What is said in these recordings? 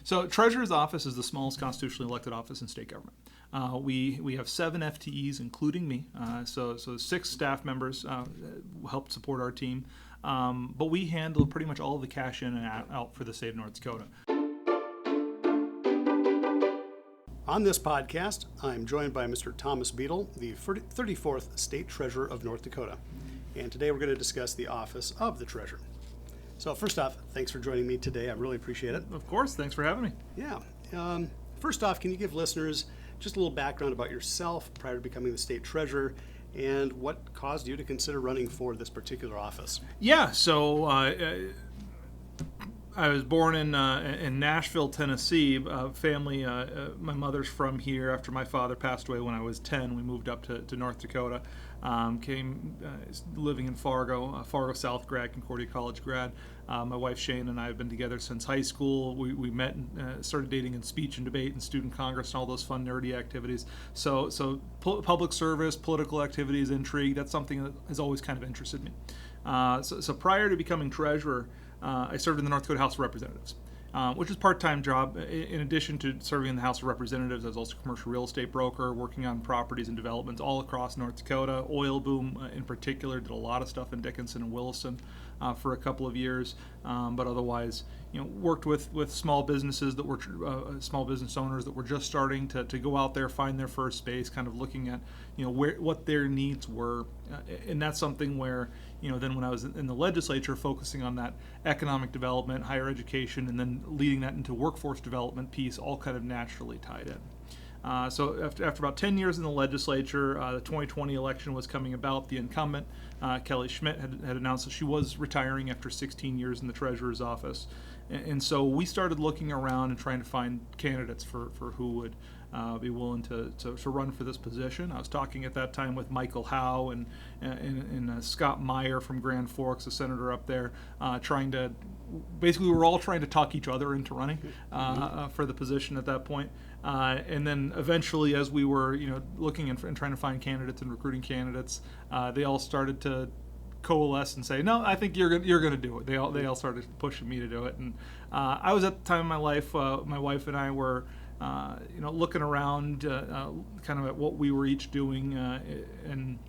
So Treasurer's office is the smallest constitutionally elected office in state government. We have 7 FTEs, including me. So 6 staff members help support our team. But we handle pretty much all of the cash in and out for the state of North Dakota. On this podcast, I'm joined by Mr. Thomas Beadle, the 34th State Treasurer of North Dakota. And today we're going to discuss the office of the Treasurer. So first off, thanks for joining me today. I really appreciate it. Of course. Thanks for having me. Yeah. First off, can you give listeners just a little background about yourself prior to becoming the State Treasurer and what caused you to consider running for this particular office? Yeah. So I was born in Nashville, Tennessee. Family, my mother's from here. After my father passed away when I was 10, we moved up to North Dakota. Came living in Fargo South grad, Concordia College grad. My wife Shane and I have been together since high school. We met and started dating in speech and debate and student congress and all those fun nerdy activities. So public service, political activities, intrigue, that's something that has always kind of interested me. So prior to becoming treasurer, I served in the North Dakota House of Representatives, which is a part-time job. In addition to serving in the House of Representatives, I was also a commercial real estate broker, working on properties and developments all across North Dakota. Oil boom in particular, did a lot of stuff in Dickinson and Williston for a couple of years, but otherwise, worked with small businesses that were small business owners that were just starting to go out there, find their first space, kind of looking at what their needs were, and that's something where then when I was in the legislature, focusing on that economic development, higher education, and then leading that into workforce development piece, all kind of naturally tied in. So after about 10 years in the legislature, the 2020 election was coming about. The incumbent, Kelly Schmidt, had announced that she was retiring after 16 years in the treasurer's office. And so we started looking around and trying to find candidates for who would be willing to run for this position. I was talking at that time with Michael Howe and Scott Meyer from Grand Forks, the senator up there, we were all trying to talk each other into running for the position at that point. And then eventually, as we were looking and trying to find candidates and recruiting candidates, they all started to coalesce and say, no, I think you're going to do it. They all started pushing me to do it. And I was at the time in my life, my wife and I were looking around kind of at what we were each doing, and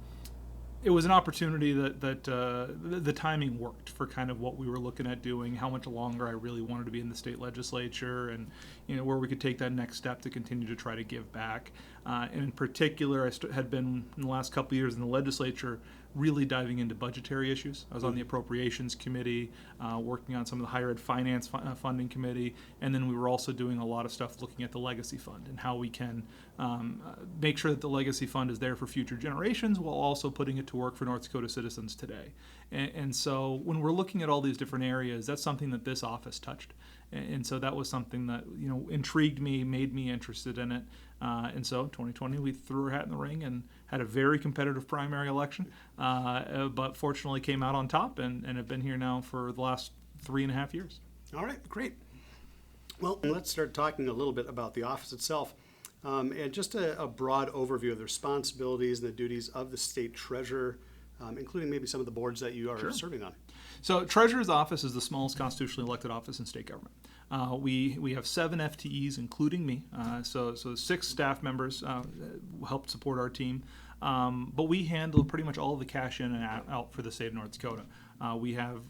it was an opportunity that the timing worked for kind of what we were looking at doing, how much longer I really wanted to be in the state legislature, and where we could take that next step to continue to try to give back. And in particular, I had been in the last couple of years in the legislature really diving into budgetary issues. I was on the appropriations committee, working on some of the higher ed finance funding committee, and then we were also doing a lot of stuff looking at the legacy fund and how we can make sure that the legacy fund is there for future generations while also putting it to work for North Dakota citizens today. And so when we're looking at all these different areas, that's something that this office touched. And so that was something that intrigued me, made me interested in it. And so 2020, we threw our hat in the ring and had a very competitive primary election, but fortunately came out on top and have been here now for the last 3.5 years. All right, great. Well, let's start talking a little bit about the office itself, and just a broad overview of the responsibilities and the duties of the state treasurer, including maybe some of the boards that you are serving on. So Treasurer's office is the smallest constitutionally elected office in state government. We have 7 FTEs, including me. So 6 staff members help support our team. But we handle pretty much all of the cash in and out for the state of North Dakota. We have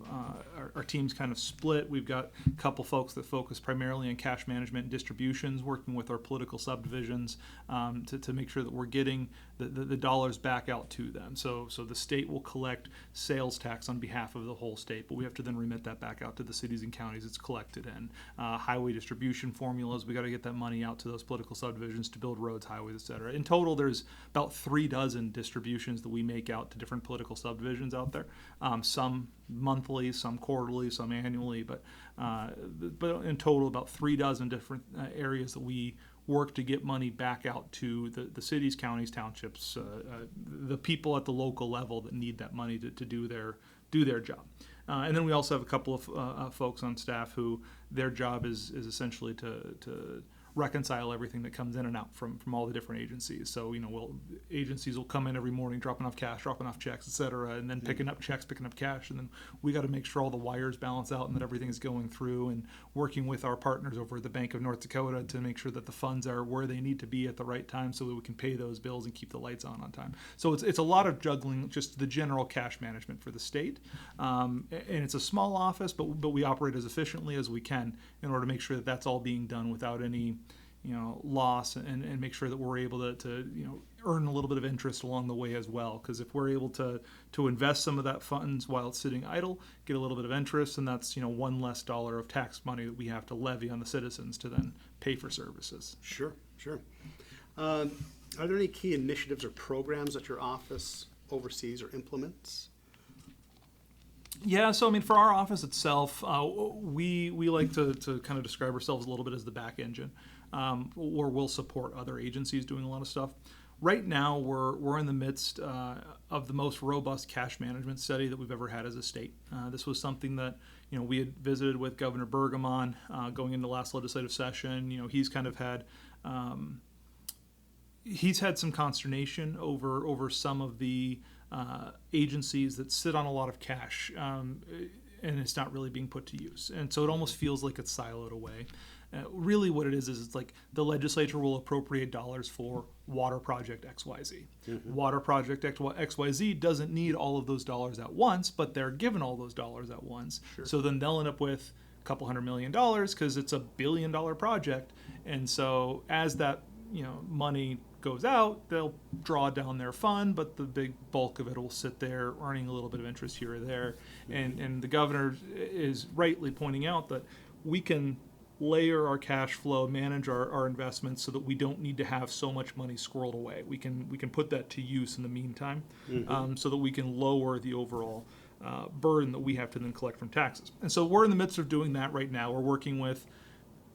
our team's kind of split. We've got a couple folks that focus primarily on cash management and distributions, working with our political subdivisions to make sure that we're getting the dollars back out to them. So the state will collect sales tax on behalf of the whole state, but we have to then remit that back out to the cities and counties it's collected in. Highway distribution formulas, we got to get that money out to those political subdivisions to build roads, highways, et cetera. In total, there's about 36 distributions that we make out to different political subdivisions out there. Some monthly, some quarterly, some annually, but in total about 36 different areas that we work to get money back out to the cities, counties, townships, the people at the local level that need that money to do their job. And then we also have a couple of folks on staff who their job is essentially to reconcile everything that comes in and out from all the different agencies. So, agencies will come in every morning, dropping off cash, dropping off checks, et cetera, and then picking up checks, picking up cash. And then we got to make sure all the wires balance out and that everything is going through, and working with our partners over at the Bank of North Dakota to make sure that the funds are where they need to be at the right time so that we can pay those bills and keep the lights on time. So it's a lot of juggling just the general cash management for the state. And it's a small office, but we operate as efficiently as we can in order to make sure that that's all being done without any loss, and make sure that we're able to earn a little bit of interest along the way as well. Because if we're able to invest some of that funds while it's sitting idle, get a little bit of interest, and that's one less dollar of tax money that we have to levy on the citizens to then pay for services. Sure. Are there any key initiatives or programs that your office oversees or implements? Yeah, so for our office itself, we like to kind of describe ourselves a little bit as the back engine, or we'll support other agencies doing a lot of stuff. Right now, we're in the midst of the most robust cash management study that we've ever had as a state. This was something that we had visited with Governor Burgum on going into last legislative session. He's kind of had he's had some consternation over some of the agencies that sit on a lot of cash, and it's not really being put to use. And so it almost feels like it's siloed away. Really what it is it's like the legislature will appropriate dollars for water project XYZ. Mm-hmm. Water project XYZ doesn't need all of those dollars at once, but they're given all those dollars at once. Sure. So then they'll end up with a couple $100 million because it's a $1 billion project. And so as that money goes out, they'll draw down their fund, but the big bulk of it will sit there earning a little bit of interest here or there. And the governor is rightly pointing out that we can layer our cash flow, manage our investments so that we don't need to have so much money squirreled away. We can put that to use in the meantime, so that we can lower the overall burden that we have to then collect from taxes. And so we're in the midst of doing that right now. We're working with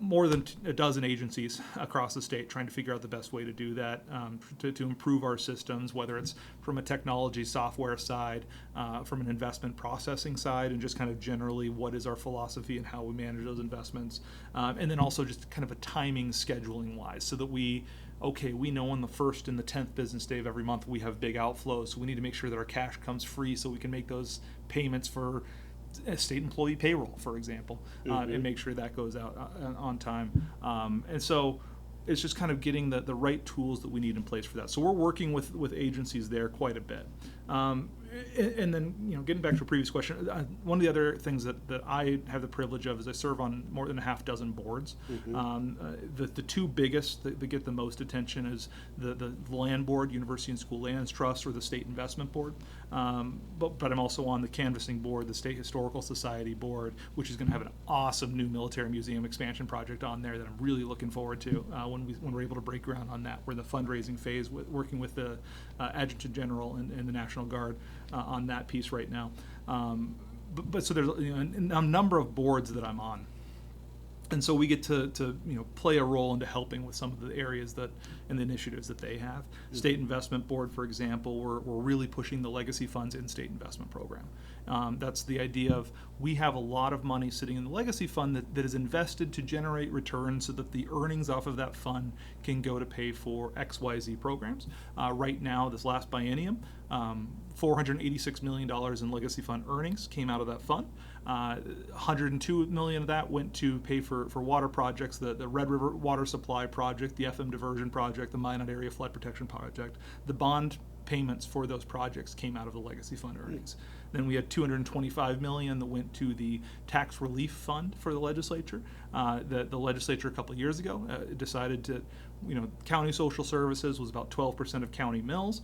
more than a dozen agencies across the state trying to figure out the best way to do that, to improve our systems, whether it's from a technology software side, from an investment processing side, and just kind of generally what is our philosophy and how we manage those investments. And then also just kind of a timing scheduling wise, so that we know on the 1st and the 10th business day of every month we have big outflows. So we need to make sure that our cash comes free so we can make those payments for a state employee payroll, for example, and make sure that goes out on time. And so it's just kind of getting the right tools that we need in place for that. So we're working with agencies there quite a bit. And then, getting back to a previous question, one of the other things that I have the privilege of is I serve on more than a half dozen boards. The two biggest that get the most attention is the land board, University and School Lands Trust, or the State Investment Board. But I'm also on the canvassing board, the State Historical Society board, which is going to have an awesome new military museum expansion project on there that I'm really looking forward to when we're able to break ground on that. We're in the fundraising phase, working with the Adjutant General and the National Guard on that piece right now. But so there's a number of boards that I'm on. And so we get to play a role into helping with some of the areas and the initiatives that they have. State Investment Board, for example, we're really pushing the legacy funds in state investment program. That's the idea of we have a lot of money sitting in the legacy fund that is invested to generate returns so that the earnings off of that fund can go to pay for XYZ programs. Right now, this last biennium, $486 million in legacy fund earnings came out of that fund. $102 million of that went to pay for water projects, the Red River Water Supply Project, the FM Diversion Project, the Minot Area Flood Protection Project. The bond payments for those projects came out of the legacy fund earnings. Then we had $225 million that went to the tax relief fund for the legislature. The legislature a couple of years ago decided to, county social services was about 12% of county mills.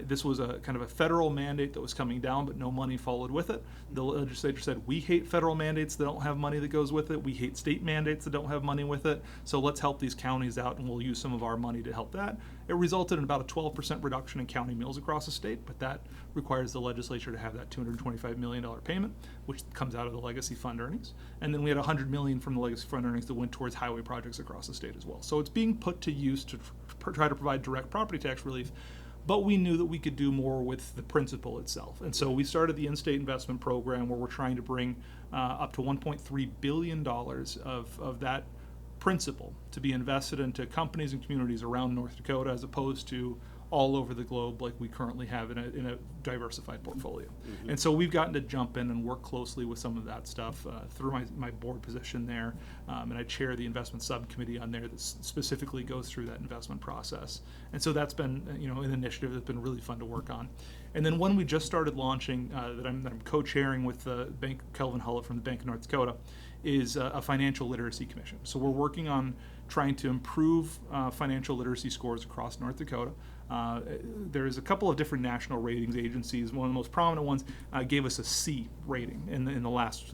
This was a kind of a federal mandate that was coming down, but no money followed with it. The legislature said, we hate federal mandates that don't have money that goes with it. We hate state mandates that don't have money with it. So let's help these counties out, and we'll use some of our money to help that. It resulted in about a 12% reduction in county mills across the state, but that requires the legislature to have that $225 million payment, which comes out of the legacy fund earnings. And then we had $100 million from the legacy fund earnings that went towards highway projects across the state as well. So it's being put to use to try to provide direct property tax relief, but we knew that we could do more with the principle itself. And so we started the in-state investment program where we're trying to bring up to $1.3 billion of that principal to be invested into companies and communities around North Dakota as opposed to all over the globe like we currently have in a diversified portfolio. And so we've gotten to jump in and work closely with some of that stuff through my board position there. And I chair the investment subcommittee on there that specifically goes through that investment process. And so that's been an initiative that's been really fun to work on. And then one we just started launching that I'm co-chairing with the Bank Kelvin Hullett from the Bank of North Dakota is a financial literacy commission. So we're working on trying to improve financial literacy scores across North Dakota. There's a couple of different national ratings agencies. One of the most prominent ones gave us a C rating in the last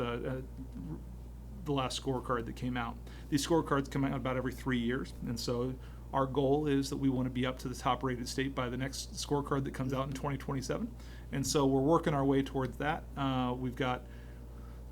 scorecard that came out. These scorecards come out about every 3 years, and so our goal is that we want to be up to the top rated state by the next scorecard that comes out in 2027. And so we're working our way towards that. We've got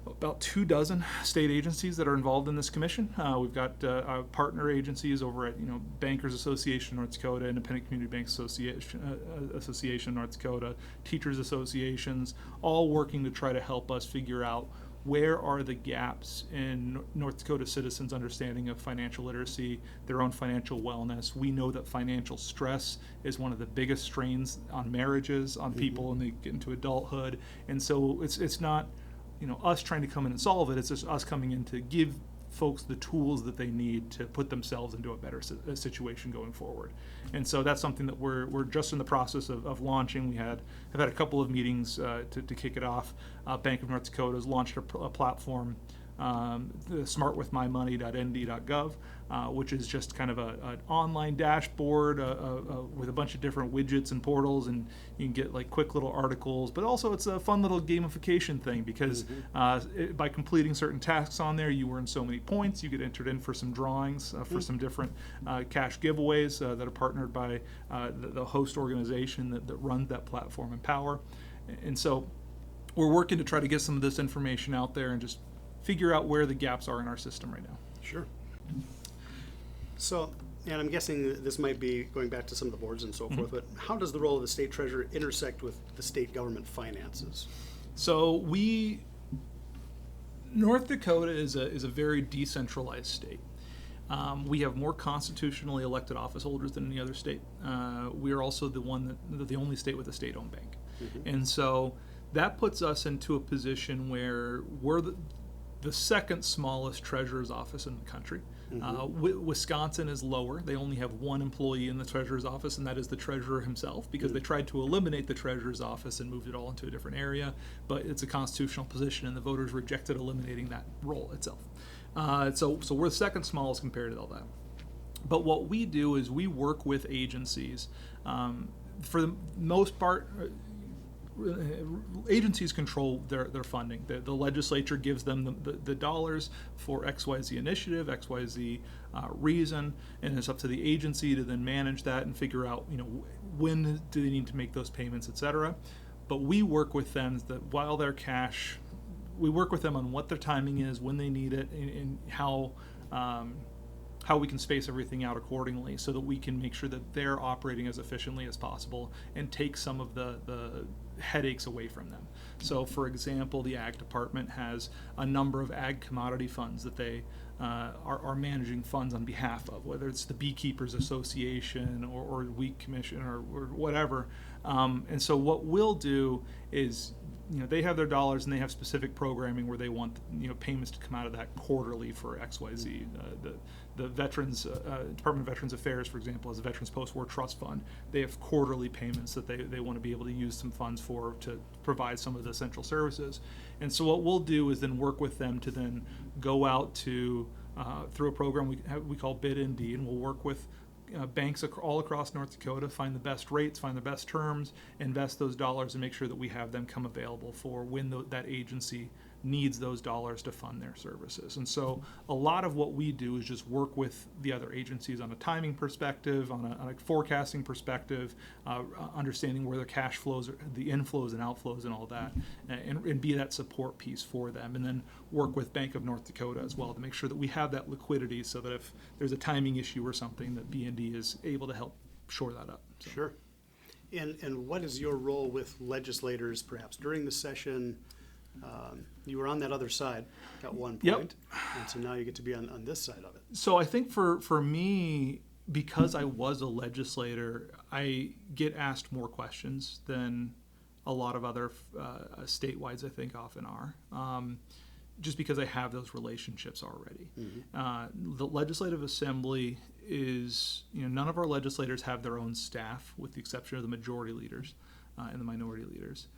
about 24 state agencies that are involved in this commission. We've got our partner agencies over at Bankers Association North Dakota, Independent Community Bank Association North Dakota, teachers associations, all working to try to help us figure out where are the gaps in North Dakota citizens' understanding of financial literacy, their own financial wellness. We know that financial stress is one of the biggest strains on marriages, on people when they get into adulthood, and so it's not us trying to come in and solve it. It's just us coming in to give folks the tools that they need to put themselves into a better situation going forward. And so that's something that we're just in the process of launching. Have had a couple of meetings to kick it off. Bank of North Dakota has launched a platform, smartwithmymoney.nd.gov, which is just kind of an online dashboard with a bunch of different widgets and portals, and you can get like quick little articles, but also it's a fun little gamification thing because by completing certain tasks on there, you earn so many points, you get entered in for some drawings for some different cash giveaways that are partnered by the host organization that runs that platform, Empower. And so we're working to try to get some of this information out there and just figure out where the gaps are in our system right now. Sure. So, and I'm guessing this might be going back to some of the boards and so forth, but how does the role of the state treasurer intersect with the state government finances? So North Dakota is a very decentralized state. We have more constitutionally elected office holders than any other state. We are also the only state with a state-owned bank. And so that puts us into a position where we're the second smallest treasurer's office in the country. Wisconsin is lower. They only have one employee in the treasurer's office, and that is the treasurer himself, because they tried to eliminate the treasurer's office and moved it all into a different area, but it's a constitutional position, and the voters rejected eliminating that role itself. So we're the second smallest compared to all that. But what we do is we work with agencies. For the most part, agencies control their funding. The legislature gives them the dollars for XYZ initiative, XYZ reason, and it's up to the agency to then manage that and figure out when do they need to make those payments, etc. But we work with them that while their cash, we work with them on what their timing is, when they need it, and how we can space everything out accordingly so that we can make sure that they're operating as efficiently as possible and take some of the headaches away from them. So, for example, the Ag Department has a number of ag commodity funds that they are managing funds on behalf of, whether it's the Beekeepers Association or Wheat Commission or whatever. And so what we'll do is, they have their dollars and they have specific programming where they want payments to come out of that quarterly for XYZ. The Veterans Department of Veterans Affairs, for example, has a Veterans Post-War Trust Fund. They have quarterly payments that they want to be able to use some funds for to provide some of the essential services. And so what we'll do is then work with them to then go out to through a program we call BidND, and we'll work with banks all across North Dakota, find the best rates, find the best terms, invest those dollars, and make sure that we have them come available for when that agency needs those dollars to fund their services. And so a lot of what we do is just work with the other agencies on a timing perspective, on a forecasting perspective, understanding where their cash flows, the inflows and outflows and all that, and be that support piece for them. And then work with Bank of North Dakota as well to make sure that we have that liquidity so that if there's a timing issue or something, that B&D is able to help shore that up. So. Sure. And what is your role with legislators, perhaps during the session, You were on that other side at one point, Yep. and so now you get to be on this side of it. So I think for me, because I was a legislator, I get asked more questions than a lot of other statewides, I think, often are. Just because I have those relationships already. The Legislative Assembly is, none of our legislators have their own staff, with the exception of the majority leaders and the minority leaders.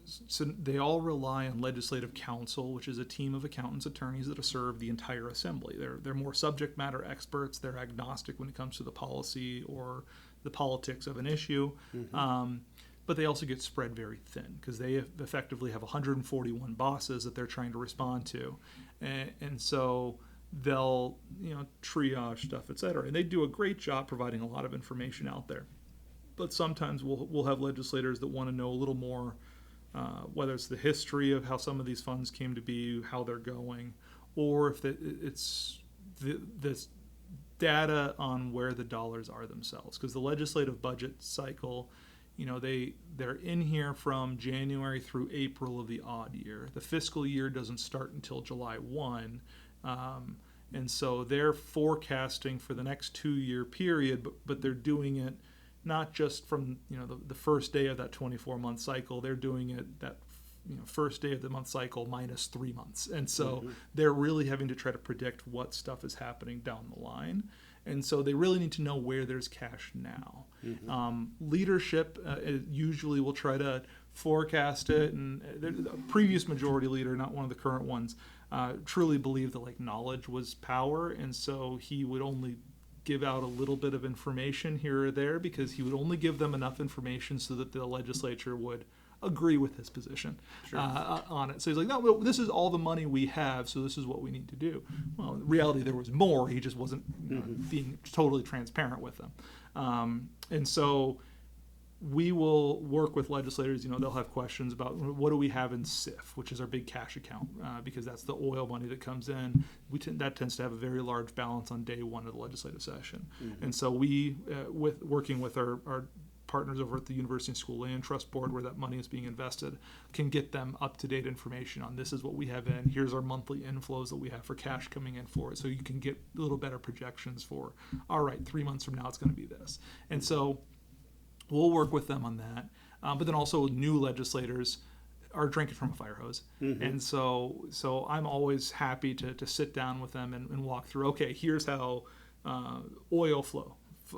So they all rely on legislative counsel, which is a team of accountants, attorneys that serve the entire assembly. They're more subject matter experts. They're agnostic when it comes to the policy or the politics of an issue. But they also get spread very thin because they effectively have 141 bosses that they're trying to respond to. And so they'll, triage stuff, et cetera. And they do a great job providing a lot of information out there. But sometimes we'll have legislators that want to know a little more, whether it's the history of how some of these funds came to be, how they're going, or if it's this data on where the dollars are themselves. Because the legislative budget cycle, they're in here from January through April of the odd year. The fiscal year doesn't start until July 1. And so they're forecasting for the next 2-year period, but they're doing it not just from the first day of that 24-month cycle. They're doing it that first day of the month cycle minus 3 months. And so they're really having to try to predict what stuff is happening down the line. And so they really need to know where there's cash now. Leadership usually will try to forecast it. And the previous majority leader, not one of the current ones, truly believed that knowledge was power. And so he would only give out a little bit of information here or there because he would only give them enough information so that the legislature would agree with his position on it. So he's like, no, this is all the money we have, so this is what we need to do. Well, in reality, there was more. He just wasn't being totally transparent with them. And so we will work with legislators. They'll have questions about what do we have in SIF, which is our big cash account, because that's the oil money that comes in. That tends to have a very large balance on day one of the legislative session. And so we, working with our partners over at the University School Land Trust Board, where that money is being invested, can get them up-to-date information on this is what we have in, here's our monthly inflows that we have for cash coming in for it, so you can get a little better projections for, all right, 3 months from now it's going to be this. And so we'll work with them on that. But then also new legislators are drinking from a fire hose. And so I'm always happy to sit down with them and walk through, okay, here's how oil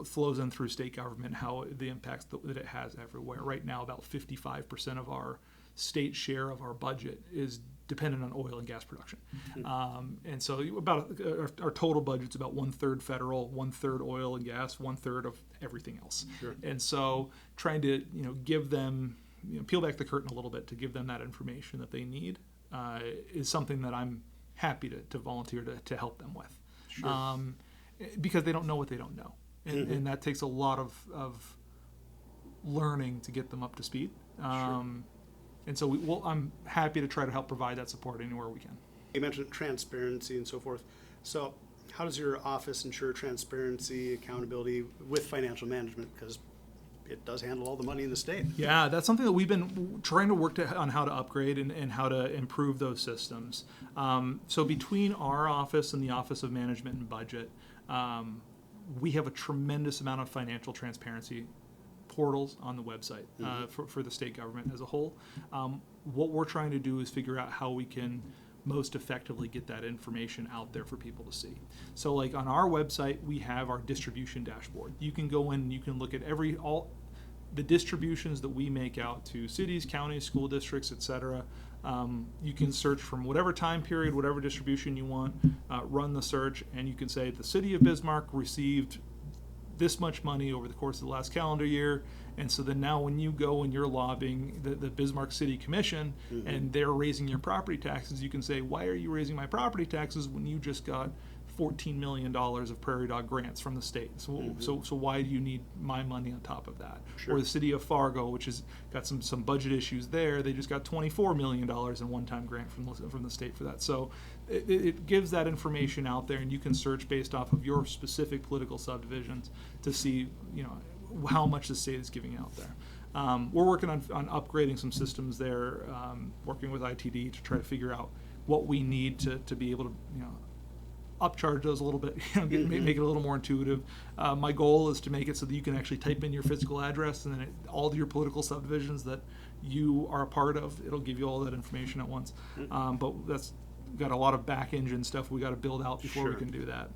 flows in through state government, how the impacts that it has everywhere. Right now, about 55% of our state share of our budget is dependent on oil and gas production. And so about our total budget's about 1/3 federal, 1/3 oil and gas, 1/3 of everything else. And so trying to give them, peel back the curtain a little bit to give them that information that they need is something that I'm happy to volunteer to help them with. Because they don't know what they don't know. And that takes a lot of learning to get them up to speed. And so I'm happy to try to help provide that support anywhere we can. You mentioned transparency and so forth. So how does your office ensure transparency, accountability with financial management? Because it does handle all the money in the state. Yeah, that's something that we've been trying to work on how to upgrade and how to improve those systems. So between our office and the Office of Management and Budget, we have a tremendous amount of financial transparency portals on the website for the state government as a whole. What we're trying to do is figure out how we can most effectively get that information out there for people to see. So like on our website, we have our distribution dashboard. You can go in and you can look at all the distributions that we make out to cities, counties, school districts, etc. You can search from whatever time period, whatever distribution you want, run the search, and you can say the city of Bismarck received this much money over the course of the last calendar year. And so then now when you go and you're lobbying the Bismarck City Commission and they're raising your property taxes, you can say, why are you raising my property taxes when you just got $14 million of prairie dog grants from the state? So why do you need my money on top of that? Or the city of Fargo, which has got some budget issues there, they just got $24 million in one-time grant from the state for that. So it gives that information out there, and you can search based off of your specific political subdivisions to see, how much the state is giving out there. We're working on upgrading some systems there, working with ITD to try to figure out what we need to be able to, upcharge those a little bit, make it a little more intuitive. My goal is to make it so that you can actually type in your physical address, and then all of your political subdivisions that you are a part of, it'll give you all that information at once. But that's got a lot of back engine stuff we got to build out before we can do that.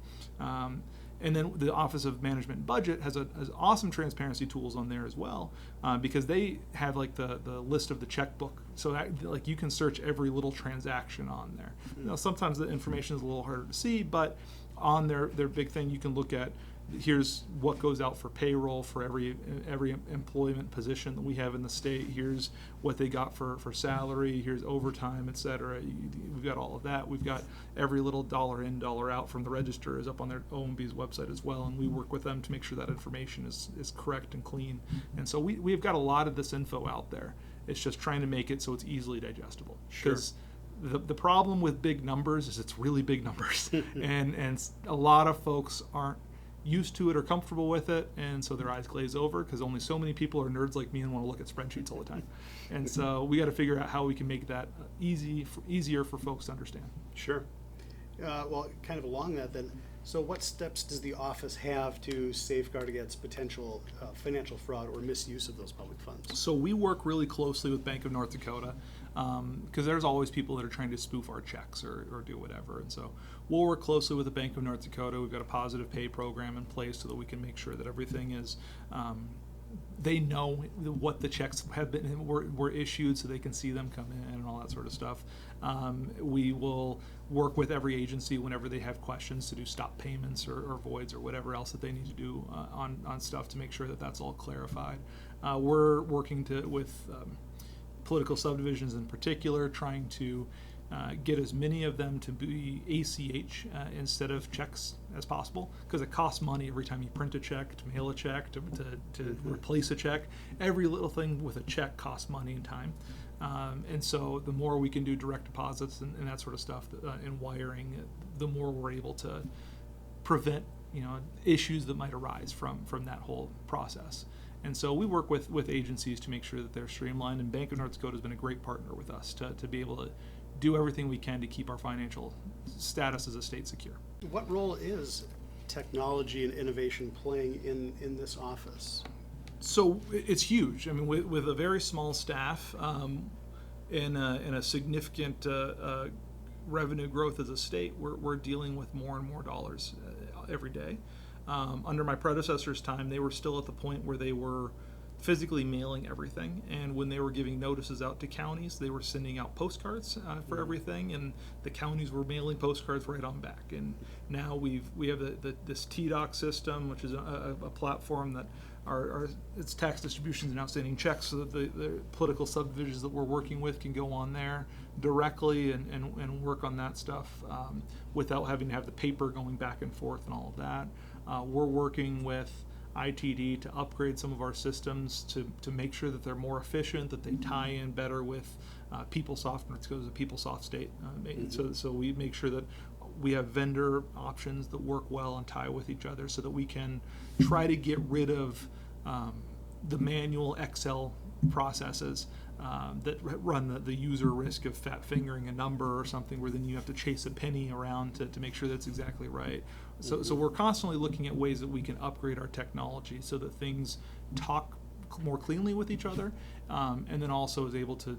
And then the Office of Management and Budget has awesome transparency tools on there as well, because they have like the list of the checkbook. So like you can search every little transaction on there. Now sometimes the information is a little harder to see, but on their big thing you can look at. Here's what goes out for payroll for every employment position that we have in the state. Here's what they got for salary. Here's overtime, et cetera. We've got all of that. We've got every little dollar in, dollar out from the register is up on their OMB's website as well, and we work with them to make sure that information is correct and clean. And so we've got a lot of this info out there. It's just trying to make it so it's easily digestible. Because the problem with big numbers is it's really big numbers, and a lot of folks aren't used to it or comfortable with it, and so their eyes glaze over because only so many people are nerds like me and want to look at spreadsheets all the time. And so we got to figure out how we can make that easier for folks to understand. Sure. Well, kind of along that then, so what steps does the office have to safeguard against potential financial fraud or misuse of those public funds? So we work really closely with Bank of North Dakota, because there's always people that are trying to spoof our checks or do whatever. And so we'll work closely with the Bank of North Dakota. We've got a positive pay program in place so that we can make sure that everything is, they know what the checks have been were issued, so they can see them come in and all that sort of stuff. We will work with every agency whenever they have questions to do stop payments or voids or whatever else that they need to do on stuff to make sure that that's all clarified. We're working with political subdivisions in particular, trying to get as many of them to be ACH instead of checks as possible, because it costs money every time you print a check, to mail a check, to replace a check. Every little thing with a check costs money and time. And so the more we can do direct deposits and that sort of stuff and wiring, the more we're able to prevent issues that might arise from that whole process. And so we work with agencies to make sure that they're streamlined, and Bank of North Dakota has been a great partner with us to be able to do everything we can to keep our financial status as a state secure. What role is technology and innovation playing in this office? So it's huge. I mean, with a very small staff and a significant revenue growth as a state, we're dealing with more and more dollars every day. Under my predecessor's time, they were still at the point where they were physically mailing everything, and when they were giving notices out to counties, they were sending out postcards for everything, and the counties were mailing postcards right on back. And now we have this TDOC system, which is a platform that its tax distributions and outstanding checks, so that the political subdivisions that we're working with can go on there directly and work on that stuff without having to have the paper going back and forth and all of that. We're working with ITD to upgrade some of our systems to make sure that they're more efficient, that they tie in better with PeopleSoft. North Dakota is a PeopleSoft state, so we make sure that we have vendor options that work well and tie with each other, so that we can try to get rid of the manual Excel processes that run the user risk of fat fingering a number or something, where then you have to chase a penny around to make sure that's exactly right. So we're constantly looking at ways that we can upgrade our technology so that things talk more cleanly with each other, and then also is able to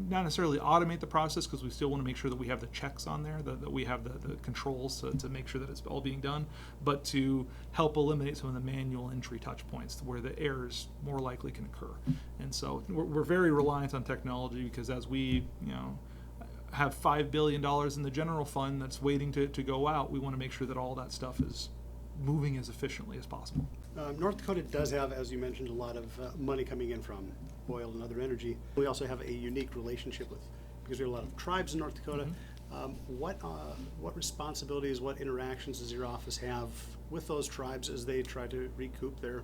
not necessarily automate the process, because we still want to make sure that we have the checks on there, that we have the controls to make sure that it's all being done, but to help eliminate some of the manual entry touch points where the errors more likely can occur. And so we're very reliant on technology, because as we have $5 billion in the general fund that's waiting to go out, we want to make sure that all that stuff is moving as efficiently as possible. North Dakota does have, as you mentioned, a lot of money coming in from oil and other energy. We also have a unique relationship because there are a lot of tribes in North Dakota. What responsibilities, what interactions does your office have with those tribes as they try to recoup their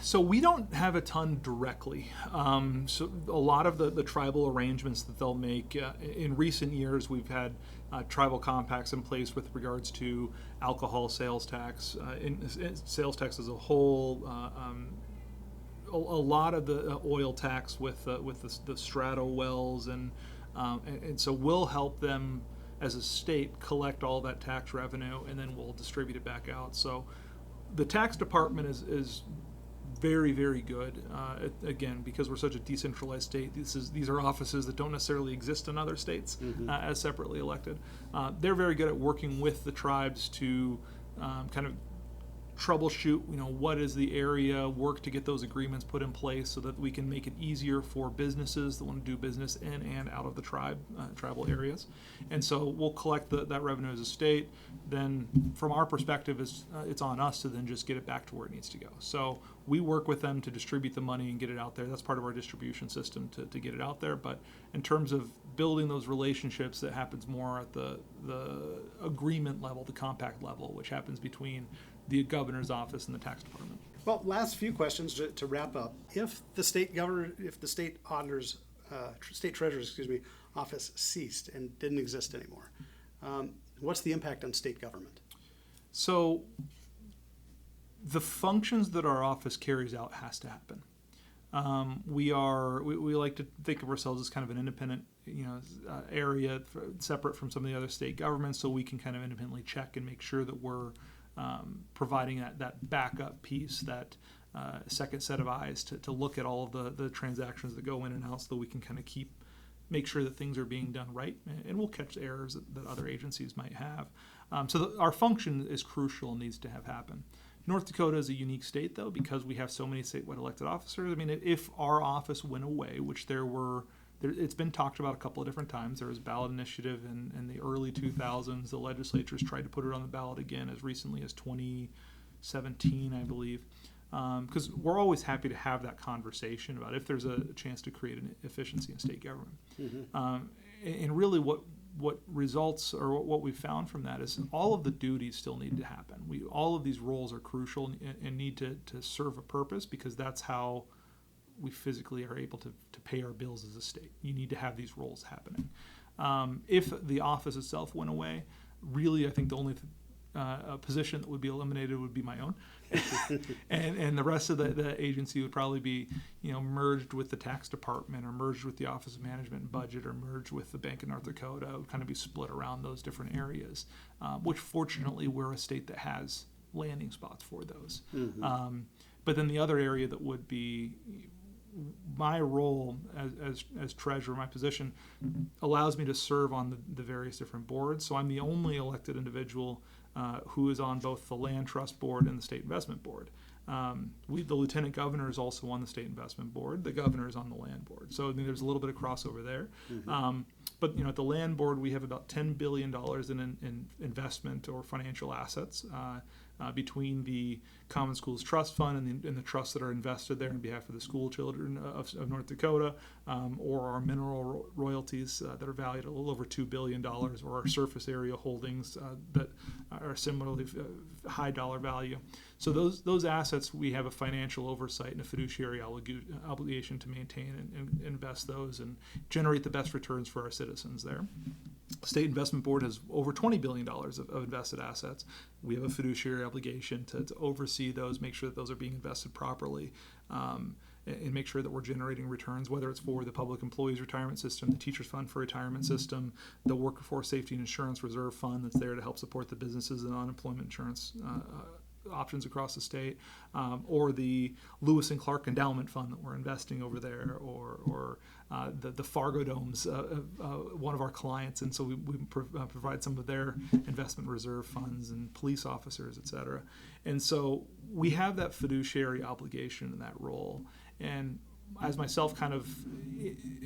So we don't have a ton directly. So a lot of the tribal arrangements that they'll make, in recent years we've had tribal compacts in place with regards to alcohol sales tax, sales tax as a whole, a lot of the oil tax with the Strato wells, and so we'll help them as a state collect all that tax revenue, and then we'll distribute it back out. So the tax department is very, very good. Again, because we're such a decentralized state, these are offices that don't necessarily exist in other states as separately elected. They're very good at working with the tribes to kind of troubleshoot, what is the area, work to get those agreements put in place so that we can make it easier for businesses that want to do business in and out of the tribal areas. And so we'll collect that revenue as a state. Then from our perspective, it's on us to then just get it back to where it needs to go. So we work with them to distribute the money and get it out there. That's part of our distribution system to get it out there. But in terms of building those relationships, that happens more at the agreement level, the compact level, which happens between the governor's office and the tax department. Well, last few questions to wrap up. If the state auditor's, state treasurer's, office ceased and didn't exist anymore, what's the impact on state government? So the functions that our office carries out has to happen. We like to think of ourselves as kind of an independent, area separate from some of the other state governments, so we can kind of independently check and make sure that we're providing that backup piece, that second set of eyes to look at all of the transactions that go in and out, so that we can kind of make sure that things are being done right, and we'll catch errors that other agencies might have. So our function is crucial and needs to have happen. North Dakota is a unique state, though, because we have so many statewide elected officers. I mean, if our office went away, which it's been talked about a couple of different times. There was a ballot initiative in the early 2000s. The legislatures tried to put it on the ballot again as recently as 2017, I believe. Because we're always happy to have that conversation about if there's a chance to create an efficiency in state government. And really what results, or what we've found from that, is all of the duties still need to happen. All of these roles are crucial and need to serve a purpose, because that's how we physically are able to pay our bills as a state. You need to have these roles happening. If the office itself went away, really I think the only position that would be eliminated would be my own. and the rest of the agency would probably be merged with the tax department, or merged with the Office of Management and Budget, or merged with the Bank of North Dakota. It would kind of be split around those different areas, which fortunately we're a state that has landing spots for those. But then the other area that would be my role as treasurer, my position allows me to serve on the various different boards. So I'm the only elected individual who is on both the Land Trust Board and the State Investment Board. The Lieutenant Governor is also on the State Investment Board. The Governor is on the Land Board. So there's a little bit of crossover there. But at the Land Board, we have about $10 billion in investment or financial assets between the Common Schools Trust Fund and the trusts that are invested there on behalf of the school children of North Dakota, or our mineral royalties that are valued at a little over $2 billion, or our surface area holdings that are similarly high dollar value. So those assets, we have a financial oversight and a fiduciary obligation to maintain and invest those and generate the best returns for our citizens there. State Investment Board has over $20 billion of invested assets. We have a fiduciary obligation to oversee those, make sure that those are being invested properly, and make sure that we're generating returns, whether it's for the Public Employees Retirement System, the Teachers Fund for Retirement System, the Workforce Safety and Insurance Reserve Fund that's there to help support the businesses and unemployment insurance options across the state, or the Lewis and Clark Endowment Fund that we're investing over there, or the Fargo Domes, one of our clients, and so we provide some of their investment reserve funds and police officers, et cetera. And so we have that fiduciary obligation in that role. And as myself, kind of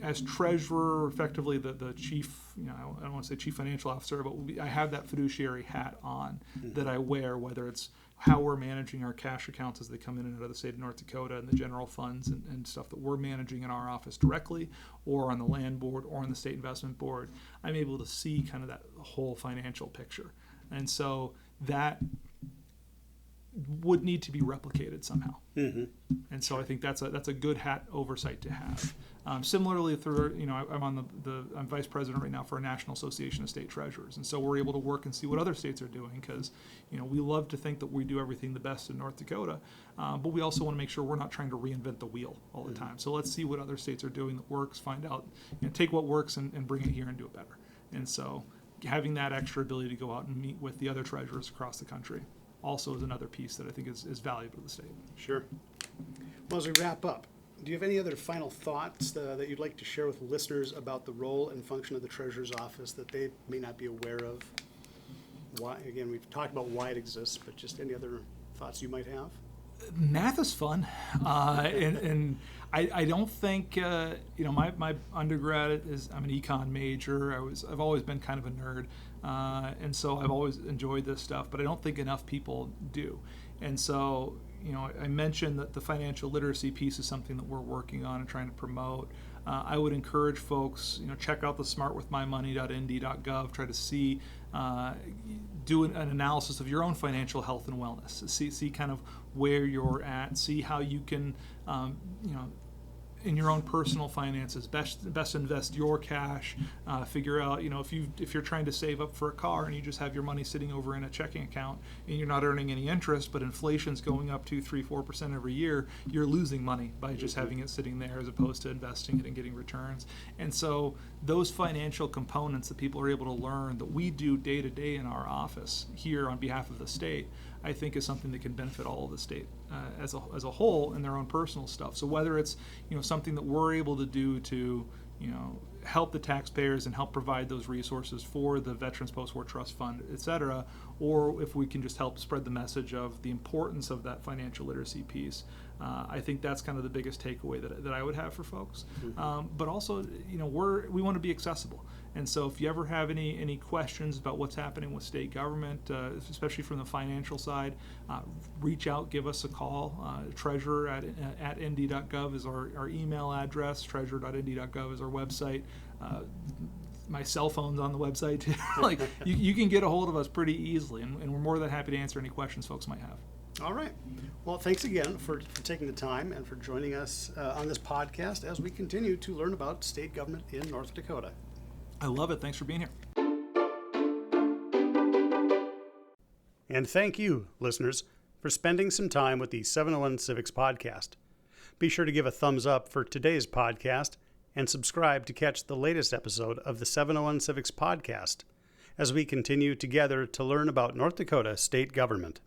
as treasurer, effectively the chief, I don't want to say chief financial officer, but I have that fiduciary hat on that I wear, whether it's how we're managing our cash accounts as they come in and out of the state of North Dakota, and the general funds and stuff that we're managing in our office directly, or on the Land Board, or on the State Investment Board. I'm able to see kind of that whole financial picture. And so that would need to be replicated somehow. And so I think that's a good hat oversight to have. Similarly, through I'm vice president right now for a National Association of State Treasurers, and so we're able to work and see what other states are doing, because we love to think that we do everything the best in North Dakota, but we also want to make sure we're not trying to reinvent the wheel all the time. So let's see what other states are doing that works, find out, take what works and bring it here and do it better. And so having that extra ability to go out and meet with the other treasurers across the country also is another piece that I think is valuable to the state. Sure. Well, as we wrap up, do you have any other final thoughts that you'd like to share with listeners about the role and function of the Treasurer's Office that they may not be aware of? Why, again, we've talked about why it exists, but just any other thoughts you might have? Math is fun, and I don't think my undergrad I'm an econ major. I've always been kind of a nerd, and so I've always enjoyed this stuff. But I don't think enough people do, and so I mentioned that the financial literacy piece is something that we're working on and trying to promote. I would encourage folks, check out the smartwithmymoney.nd.gov, try to see, do an analysis of your own financial health and wellness, see kind of where you're at, see how you can, in your own personal finances, best invest your cash. Figure out, if you're trying to save up for a car and you just have your money sitting over in a checking account and you're not earning any interest, but inflation's going up 2, 3, 4% every year, you're losing money by just having it sitting there as opposed to investing it and getting returns. And so those financial components that people are able to learn that we do day to day in our office here on behalf of the state, I think is something that can benefit all of the state as a whole in their own personal stuff. So whether it's something that we're able to do to help the taxpayers and help provide those resources for the Veterans Post-War Trust Fund, et cetera, or if we can just help spread the message of the importance of that financial literacy piece, I think that's kind of the biggest takeaway that I would have for folks. But also, we want to be accessible. And so if you ever have any questions about what's happening with state government, especially from the financial side, reach out, give us a call. Treasurer at nd.gov is our email address. Treasurer.nd.gov is our website. My cell phone's on the website too. You can get a hold of us pretty easily, and we're more than happy to answer any questions folks might have. All right. Well, thanks again for taking the time and for joining us on this podcast as we continue to learn about state government in North Dakota. I love it. Thanks for being here. And thank you, listeners, for spending some time with the 701 Civics podcast. Be sure to give a thumbs up for today's podcast and subscribe to catch the latest episode of the 701 Civics podcast as we continue together to learn about North Dakota state government.